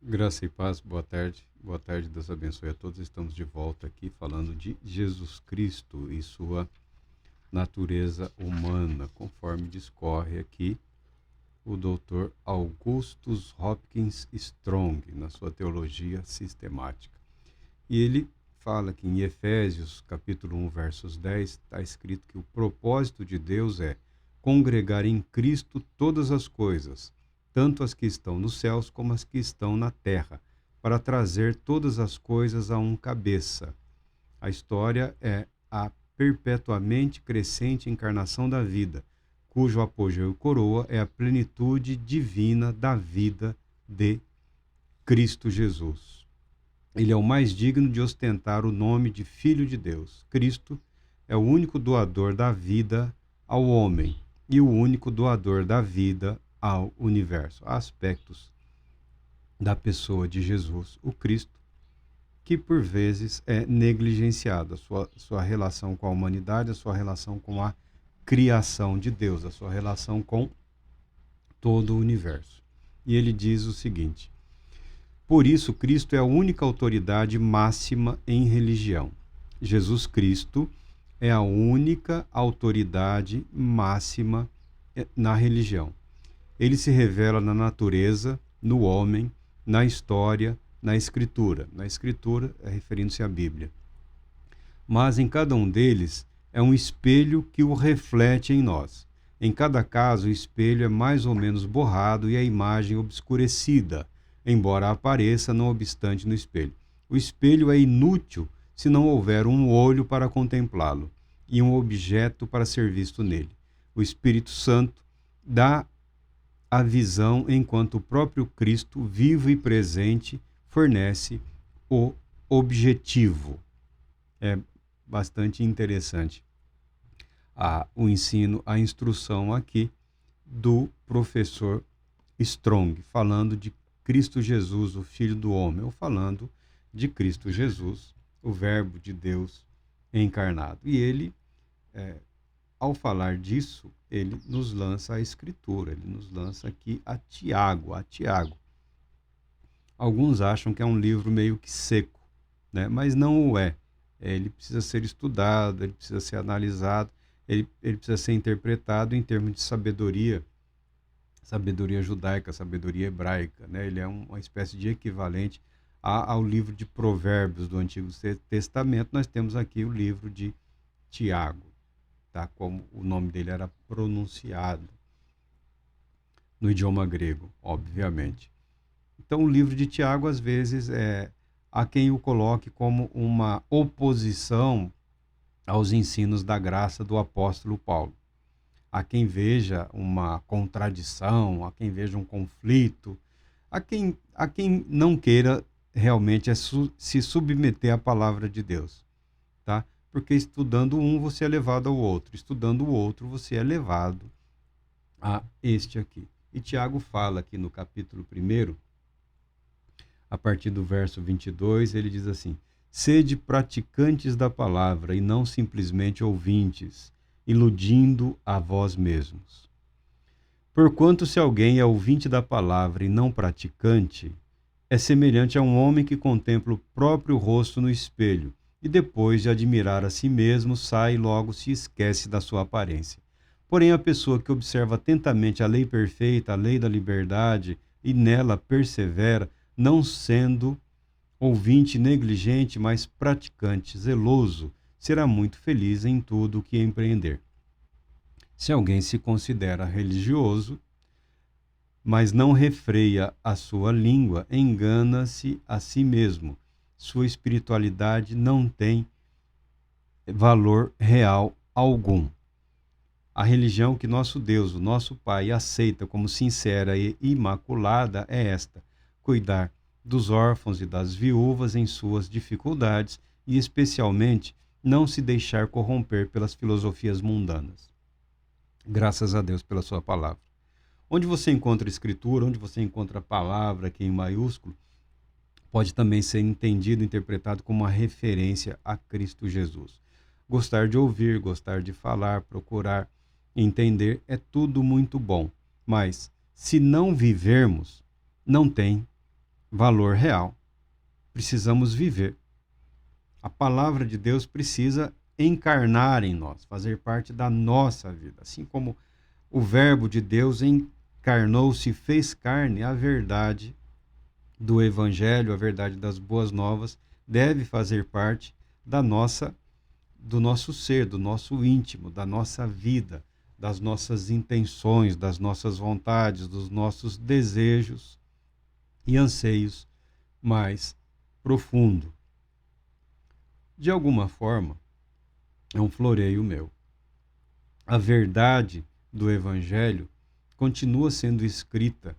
Graça e paz, boa tarde. Boa tarde, Deus abençoe a todos. Estamos de volta aqui falando de Jesus Cristo e sua natureza humana, conforme discorre aqui o Dr. Augustus Hopkins Strong, na sua teologia sistemática. E ele fala que em Efésios, capítulo 1, versos 10, está escrito que o propósito de Deus é congregar em Cristo todas as coisas, tanto as que estão nos céus como as que estão na terra, para trazer todas as coisas a um cabeça. A história é a perpetuamente crescente encarnação da vida, cujo apogeu e coroa é a plenitude divina da vida de Cristo Jesus. Ele é o mais digno de ostentar o nome de Filho de Deus. Cristo é o único doador da vida ao homem e o único doador da vida ao universo. Há aspectos da pessoa de Jesus, o Cristo, que por vezes é negligenciado. A sua relação com a humanidade, a sua relação com a criação de Deus, a sua relação com todo o universo. E ele diz o seguinte: por isso, Cristo é a única autoridade máxima em religião. Jesus Cristo é a única autoridade máxima na religião. Ele se revela na natureza, no homem, na história, na Escritura. Na Escritura, referindo-se à Bíblia. Mas em cada um deles é um espelho que o reflete em nós. Em cada caso, o espelho é mais ou menos borrado e a imagem obscurecida, embora apareça, não obstante, no espelho. O espelho é inútil se não houver um olho para contemplá-lo e um objeto para ser visto nele. O Espírito Santo dá a visão, enquanto o próprio Cristo, vivo e presente, fornece o objetivo. É bastante interessante o ensino, a instrução aqui do professor Strong, falando de Cristo Jesus, o Filho do Homem, ou falando de Cristo Jesus, o Verbo de Deus encarnado. E ele, ao falar disso, ele nos lança a Escritura, ele nos lança aqui a Tiago. Alguns acham que é um livro meio que seco, né? Mas não o é. Ele precisa ser estudado, ele precisa ser analisado, ele precisa ser interpretado em termos de sabedoria judaica, sabedoria hebraica, né? Ele é uma espécie de equivalente ao livro de Provérbios do Antigo Testamento. Nós temos aqui o livro de Tiago, tá? Como o nome dele era pronunciado no idioma grego, obviamente. Então, o livro de Tiago, às vezes, há quem o coloque como uma oposição aos ensinos da graça do apóstolo Paulo. Há quem veja uma contradição, há quem veja um conflito, há quem não queira realmente se submeter à palavra de Deus, tá? Porque estudando um, você é levado ao outro, estudando o outro, você é levado a este aqui. E Tiago fala aqui no capítulo 1, a partir do verso 22, ele diz assim: sede praticantes da palavra e não simplesmente ouvintes, iludindo a vós mesmos. Porquanto se alguém é ouvinte da palavra e não praticante, é semelhante a um homem que contempla o próprio rosto no espelho e depois de admirar a si mesmo, sai e logo se esquece da sua aparência. Porém, a pessoa que observa atentamente a lei perfeita, a lei da liberdade, e nela persevera, não sendo ouvinte negligente, mas praticante, zeloso, será muito feliz em tudo o que empreender. Se alguém se considera religioso, mas não refreia a sua língua, engana-se a si mesmo. Sua espiritualidade não tem valor real algum. A religião que nosso Deus, o nosso Pai, aceita como sincera e imaculada é esta: cuidar dos órfãos e das viúvas em suas dificuldades e, especialmente, não se deixar corromper pelas filosofias mundanas. Graças a Deus pela sua palavra. Onde você encontra escritura, onde você encontra a palavra aqui em maiúsculo, pode também ser entendido, interpretado como uma referência a Cristo Jesus. Gostar de ouvir, gostar de falar, procurar entender, é tudo muito bom. Mas, se não vivermos, não tem valor real. Precisamos viver. A palavra de Deus precisa encarnar em nós, fazer parte da nossa vida. Assim como o Verbo de Deus encarnou-se, fez carne, a verdade do Evangelho, a verdade das boas novas, deve fazer parte do nosso ser, do nosso íntimo, da nossa vida, das nossas intenções, das nossas vontades, dos nossos desejos e anseios mais profundo. De alguma forma, é um floreio meu. A verdade do Evangelho continua sendo escrita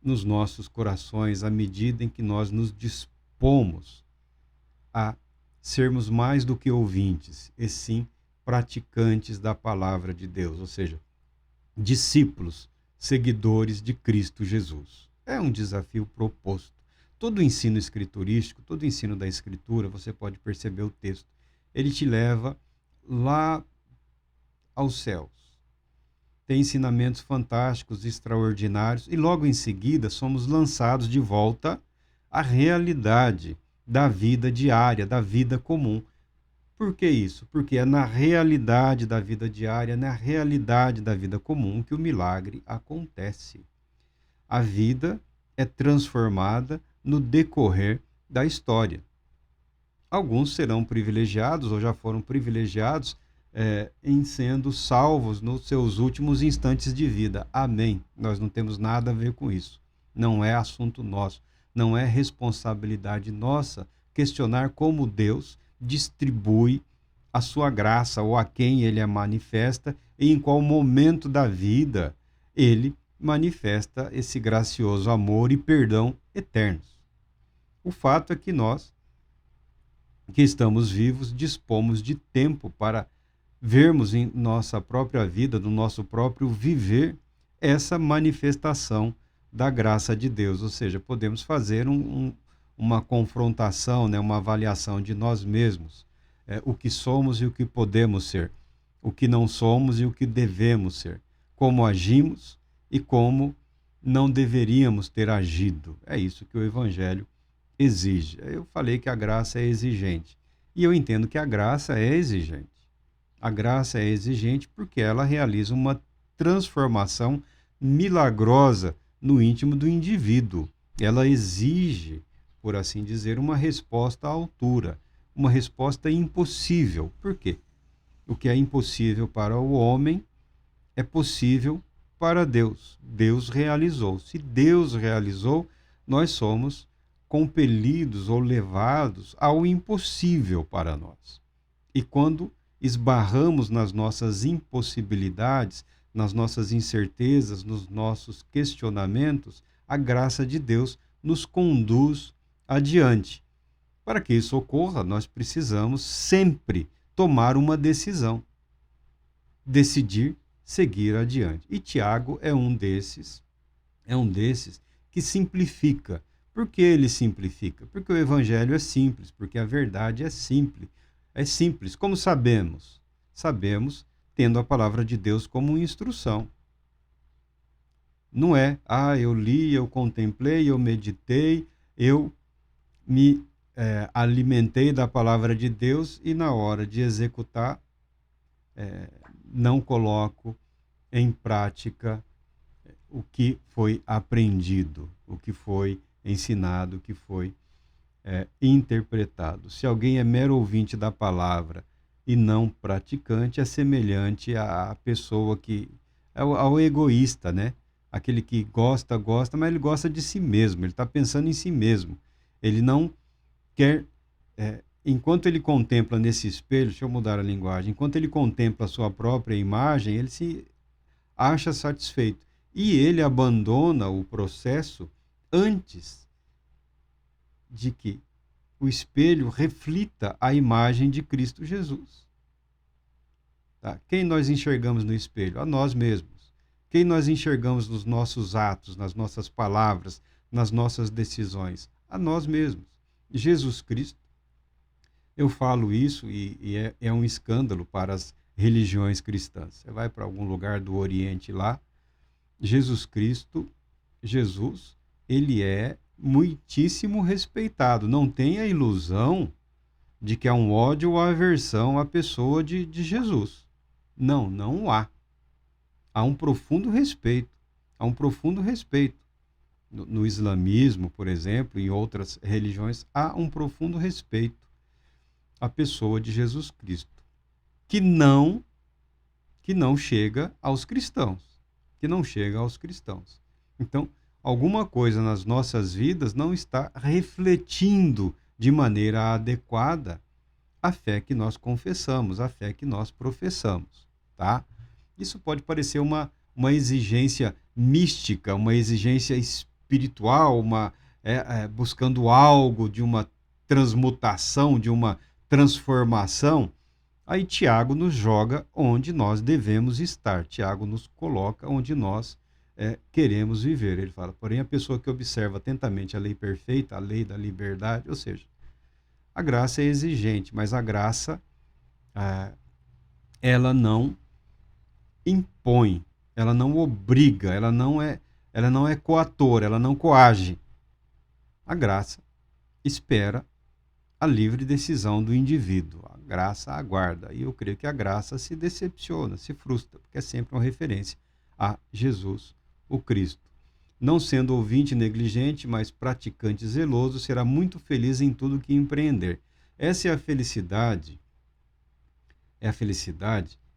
nos nossos corações à medida em que nós nos dispomos a sermos mais do que ouvintes, e sim praticantes da palavra de Deus, ou seja, discípulos, seguidores de Cristo Jesus. É um desafio proposto. Todo o ensino escriturístico, todo o ensino da Escritura, você pode perceber o texto, ele te leva lá aos céus. Tem ensinamentos fantásticos, extraordinários, e logo em seguida somos lançados de volta à realidade da vida diária, da vida comum. Por que isso? Porque é na realidade da vida diária, na realidade da vida comum que o milagre acontece. A vida é transformada no decorrer da história. Alguns serão privilegiados ou já foram privilegiados em sendo salvos nos seus últimos instantes de vida. Amém. Nós não temos nada a ver com isso. Não é assunto nosso. Não é responsabilidade nossa questionar como Deus distribui a sua graça ou a quem ele a manifesta e em qual momento da vida ele manifesta esse gracioso amor e perdão eternos. O fato é que nós, que estamos vivos, dispomos de tempo para vermos em nossa própria vida, no nosso próprio viver, essa manifestação da graça de Deus. Ou seja, podemos fazer uma confrontação, né, uma avaliação de nós mesmos, o que somos e o que podemos ser, o que não somos e o que devemos ser, como agimos e como não deveríamos ter agido. É isso que o Evangelho exige. Eu falei que a graça é exigente, e eu entendo que a graça é exigente. A graça é exigente porque ela realiza uma transformação milagrosa no íntimo do indivíduo. Ela exige, por assim dizer, uma resposta à altura, uma resposta impossível. Por quê? O que é impossível para o homem é possível para Deus. Deus realizou. Se Deus realizou, nós somos compelidos ou levados ao impossível para nós. E quando esbarramos nas nossas impossibilidades, nas nossas incertezas, nos nossos questionamentos, a graça de Deus nos conduz adiante. Para que isso ocorra, nós precisamos sempre tomar uma decisão. Decidir seguir adiante. E Tiago é um desses que simplifica. Por que ele simplifica? Porque o evangelho é simples, porque a verdade é simples. É simples. Como sabemos? Sabemos tendo a palavra de Deus como instrução. Não é, eu li, eu contemplei, eu meditei, eu me alimentei da palavra de Deus e na hora de executar, não coloco em prática o que foi aprendido, o que foi ensinado, o que foi interpretado. Se alguém é mero ouvinte da palavra e não praticante, é semelhante à pessoa que ao egoísta, né? Aquele que gosta, mas ele gosta de si mesmo, ele está pensando em si mesmo. Ele não quer, enquanto ele contempla nesse espelho, deixa eu mudar a linguagem, enquanto ele contempla a sua própria imagem, ele se acha satisfeito. E ele abandona o processo antes de que o espelho reflita a imagem de Cristo Jesus. Tá? Quem nós enxergamos no espelho? A nós mesmos. Quem nós enxergamos nos nossos atos, nas nossas palavras, nas nossas decisões? A nós mesmos. Jesus Cristo, eu falo isso e é um escândalo para as religiões cristãs. Você vai para algum lugar do Oriente lá, Jesus Cristo, ele é muitíssimo respeitado. Não tenha ilusão de que há um ódio ou aversão à pessoa de Jesus. Não, não há. Há um profundo respeito. Há um profundo respeito. No islamismo, por exemplo, em outras religiões, há um profundo respeito à pessoa de Jesus Cristo, que não chega aos cristãos, que não chega aos cristãos. Então, alguma coisa nas nossas vidas não está refletindo de maneira adequada a fé que nós confessamos, a fé que nós professamos, tá? Isso pode parecer uma exigência mística, uma exigência espiritual, buscando algo de uma transmutação, de uma transformação. Aí Tiago nos joga onde nós devemos estar. Tiago nos coloca onde nós queremos viver. Ele fala, porém, a pessoa que observa atentamente a lei perfeita, a lei da liberdade, ou seja, a graça é exigente, mas a graça, ela não impõe, ela não obriga, ela não é coatora, ela não coage. A graça espera a livre decisão do indivíduo. A graça aguarda. E eu creio que a graça se decepciona, se frustra, porque é sempre uma referência a Jesus, o Cristo. Não sendo ouvinte negligente, mas praticante zeloso, será muito feliz em tudo que empreender. Essa é a felicidade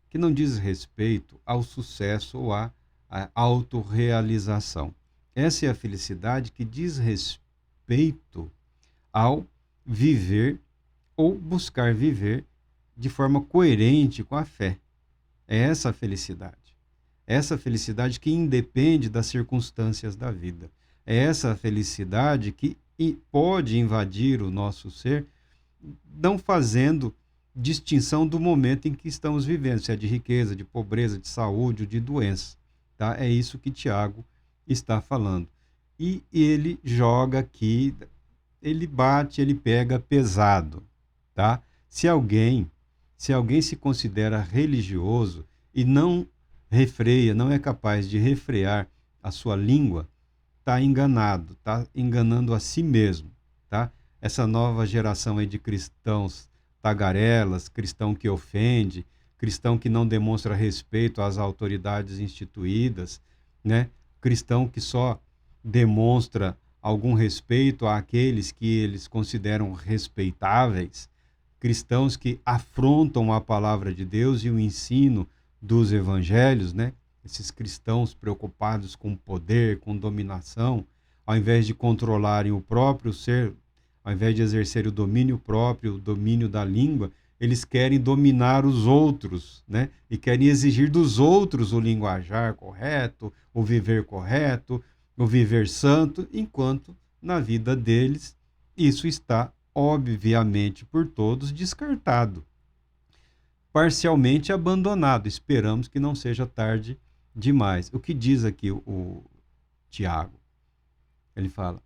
que não diz respeito ao sucesso ou à autorrealização. Essa é a felicidade que diz respeito ao viver ou buscar viver de forma coerente com a fé. É essa a felicidade. Essa felicidade que independe das circunstâncias da vida. É essa felicidade que pode invadir o nosso ser, não fazendo distinção do momento em que estamos vivendo, se é de riqueza, de pobreza, de saúde ou de doença. Tá? É isso que Tiago está falando. E ele joga aqui, ele bate, ele pega pesado. Tá? Se alguém se considera religioso e não refreia, não é capaz de refrear a sua língua, está enganado, está enganando a si mesmo. Tá? Essa nova geração aí de cristãos tagarelas, cristão que ofende, cristão que não demonstra respeito às autoridades instituídas, né? Cristão que só demonstra algum respeito àqueles que eles consideram respeitáveis, cristãos que afrontam a palavra de Deus e o ensino dos evangelhos, né? Esses cristãos preocupados com poder, com dominação, ao invés de controlarem o próprio ser, ao invés de exercer o domínio próprio, o domínio da língua, eles querem dominar os outros, né? E querem exigir dos outros o linguajar correto, o viver correto, o viver santo, enquanto na vida deles isso está, obviamente, por todos descartado, parcialmente abandonado. Esperamos que não seja tarde demais. O que diz aqui o Tiago? Ele fala,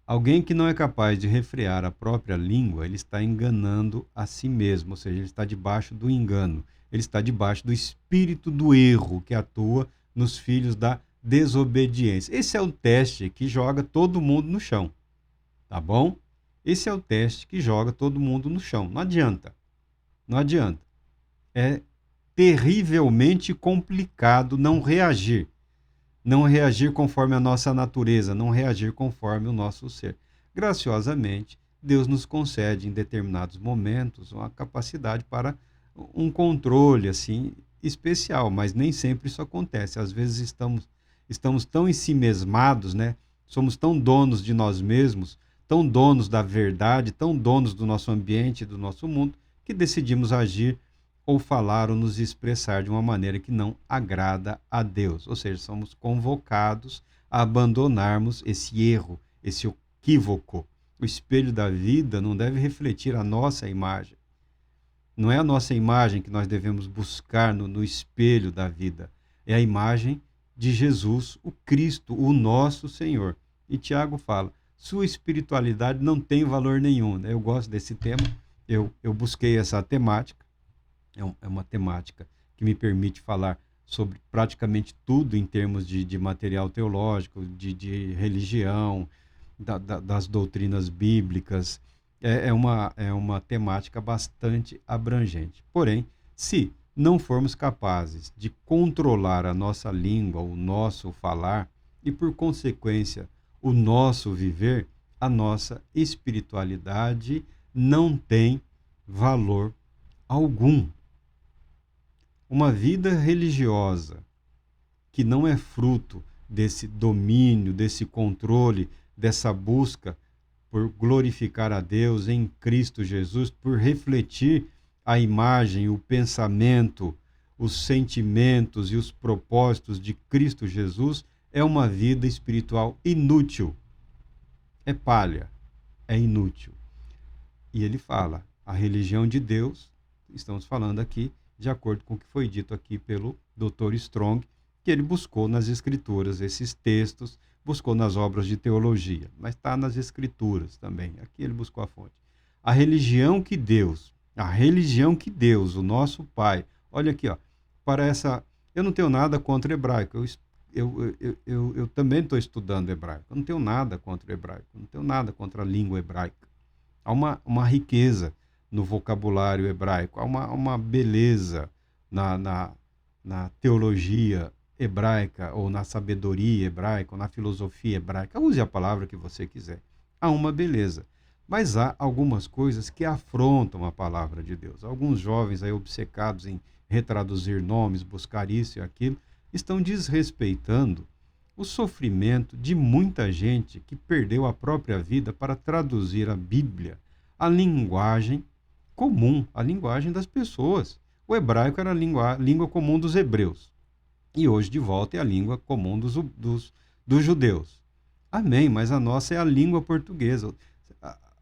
alguém que não é capaz de refrear a própria língua, ele está enganando a si mesmo, ou seja, ele está debaixo do engano, ele está debaixo do espírito do erro que atua nos filhos da desobediência. Esse é o teste que joga todo mundo no chão, tá bom? Esse é o teste que joga todo mundo no chão. Não adianta, não adianta. É terrivelmente complicado não reagir conforme a nossa natureza, não reagir conforme o nosso ser. Graciosamente, Deus nos concede em determinados momentos uma capacidade para um controle assim especial, mas nem sempre isso acontece. Às vezes estamos tão ensimesmados, né? Somos tão donos de nós mesmos, tão donos da verdade, tão donos do nosso ambiente, do nosso mundo, que decidimos agir ou falar ou nos expressar de uma maneira que não agrada a Deus. Ou seja, somos convocados a abandonarmos esse erro, esse equívoco. O espelho da vida não deve refletir a nossa imagem. Não é a nossa imagem que nós devemos buscar no espelho da vida. É a imagem de Jesus, o Cristo, o nosso Senhor. E Tiago fala, sua espiritualidade não tem valor nenhum. Eu gosto desse tema, eu busquei essa temática. É uma temática que me permite falar sobre praticamente tudo em termos de material teológico, de religião, das doutrinas bíblicas. É uma temática bastante abrangente. Porém, se não formos capazes de controlar a nossa língua, o nosso falar e, por consequência, o nosso viver, a nossa espiritualidade não tem valor algum. Uma vida religiosa que não é fruto desse domínio, desse controle, dessa busca por glorificar a Deus em Cristo Jesus, por refletir a imagem, o pensamento, os sentimentos e os propósitos de Cristo Jesus, é uma vida espiritual inútil. É palha, é inútil. E ele fala, a religião de Deus, estamos falando aqui, de acordo com o que foi dito aqui pelo Dr. Strong, que ele buscou nas Escrituras esses textos, buscou nas obras de teologia, mas está nas Escrituras também. Aqui ele buscou a fonte. A religião que Deus, o nosso Pai, olha aqui, ó, para essa. Eu não tenho nada contra o hebraico, eu também estou estudando hebraico, eu não tenho nada contra o hebraico, não tenho nada contra a língua hebraica. Há uma riqueza no vocabulário hebraico, há uma beleza na teologia hebraica, ou na sabedoria hebraica, ou na filosofia hebraica. Use a palavra que você quiser. Há uma beleza. Mas há algumas coisas que afrontam a palavra de Deus. Alguns jovens aí obcecados em retraduzir nomes, buscar isso e aquilo, estão desrespeitando o sofrimento de muita gente que perdeu a própria vida para traduzir a Bíblia à linguagem comum, à linguagem das pessoas. O hebraico era a língua comum dos hebreus. E hoje, de volta, é a língua comum dos judeus. Amém, mas a nossa é a língua portuguesa.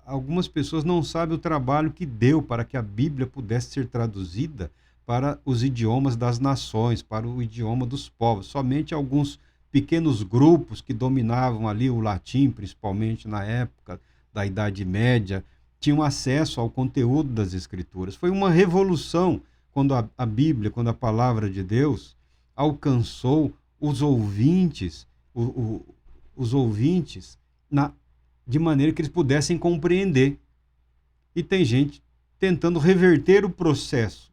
Algumas pessoas não sabem o trabalho que deu para que a Bíblia pudesse ser traduzida para os idiomas das nações, para o idioma dos povos. Somente alguns pequenos grupos que dominavam ali o latim, principalmente na época da Idade Média, tinham acesso ao conteúdo das Escrituras. Foi uma revolução quando a Bíblia, quando a palavra de Deus alcançou os ouvintes, os ouvintes de maneira que eles pudessem compreender. E tem gente tentando reverter o processo.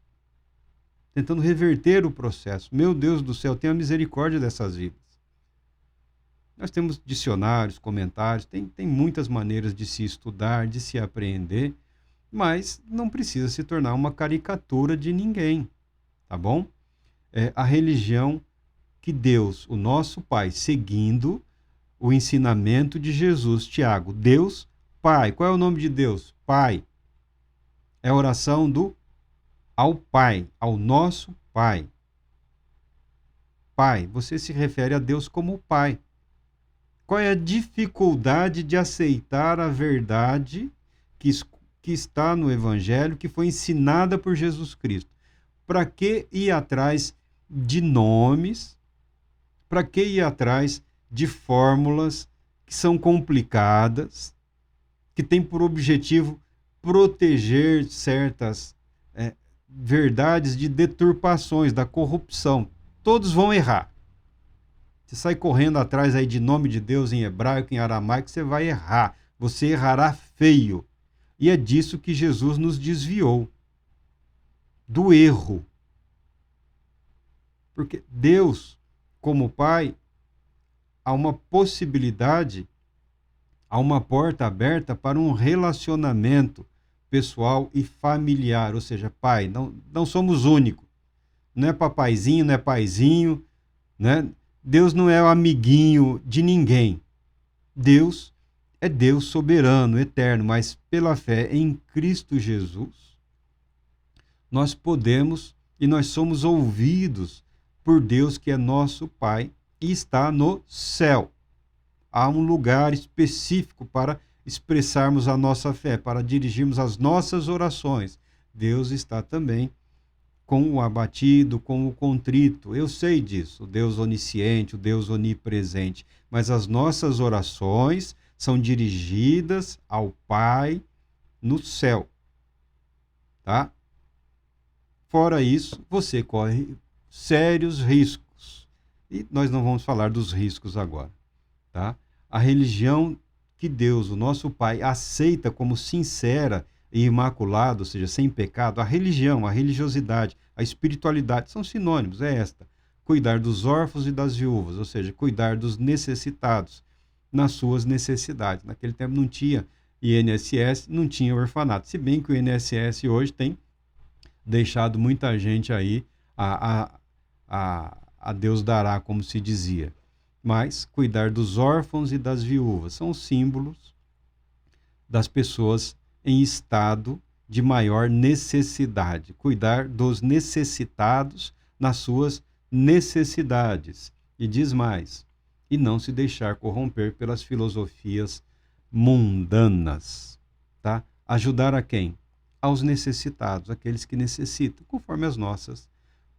Meu Deus do céu, tenha misericórdia dessas vidas. Nós temos dicionários, comentários, tem muitas maneiras de se estudar, de se apreender, mas não precisa se tornar uma caricatura de ninguém, tá bom? A religião que Deus, o nosso Pai, seguindo o ensinamento de Jesus, Tiago, Deus Pai. Qual é o nome de Deus? Pai. É a oração ao Pai, ao nosso Pai. Pai, você se refere a Deus como Pai. Qual é a dificuldade de aceitar a verdade que está no Evangelho, que foi ensinada por Jesus Cristo? Para que ir atrás de nomes? Para que ir atrás de fórmulas que são complicadas, que têm por objetivo proteger certas verdades de deturpações, da corrupção? Todos vão errar. Você sai correndo atrás aí de nome de Deus em hebraico, em aramaico, você vai errar. Você errará feio. E é disso que Jesus nos desviou. Do erro. Porque Deus, como Pai, há uma possibilidade, há uma porta aberta para um relacionamento pessoal e familiar. Ou seja, Pai, não somos únicos. Não é papaizinho, não é paizinho, né? Deus não é o amiguinho de ninguém. Deus é Deus soberano, eterno, mas pela fé em Cristo Jesus, nós podemos e nós somos ouvidos por Deus, que é nosso Pai e está no céu. Há um lugar específico para expressarmos a nossa fé, para dirigirmos as nossas orações. Deus está também com o abatido, com o contrito. Eu sei disso, o Deus onisciente, o Deus onipresente. Mas as nossas orações são dirigidas ao Pai no céu. Tá? Fora isso, você corre sérios riscos. E nós não vamos falar dos riscos agora. Tá? A religião que Deus, o nosso Pai, aceita como sincera e imaculada, ou seja, sem pecado, a religião, a religiosidade, a espiritualidade, são sinônimos, é esta. Cuidar dos órfãos e das viúvas, ou seja, cuidar dos necessitados nas suas necessidades. Naquele tempo não tinha INSS, não tinha orfanato, se bem que o INSS hoje tem deixado muita gente aí a Deus dará, como se dizia. Mas cuidar dos órfãos e das viúvas são símbolos das pessoas em estado de maior necessidade. Cuidar dos necessitados nas suas necessidades. E diz mais, e não se deixar corromper pelas filosofias mundanas. Tá? Ajudar a quem? Aos necessitados, aqueles que necessitam, conforme as nossas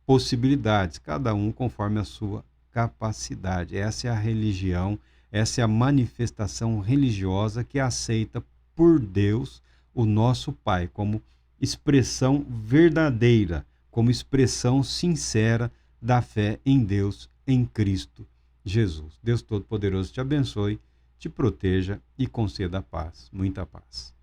possibilidades, cada um conforme a sua capacidade. Essa é a religião, essa é a manifestação religiosa que é aceita por Deus, o nosso Pai, como expressão verdadeira, como expressão sincera da fé em Deus, em Cristo Jesus. Deus Todo-Poderoso te abençoe, te proteja e conceda paz, muita paz.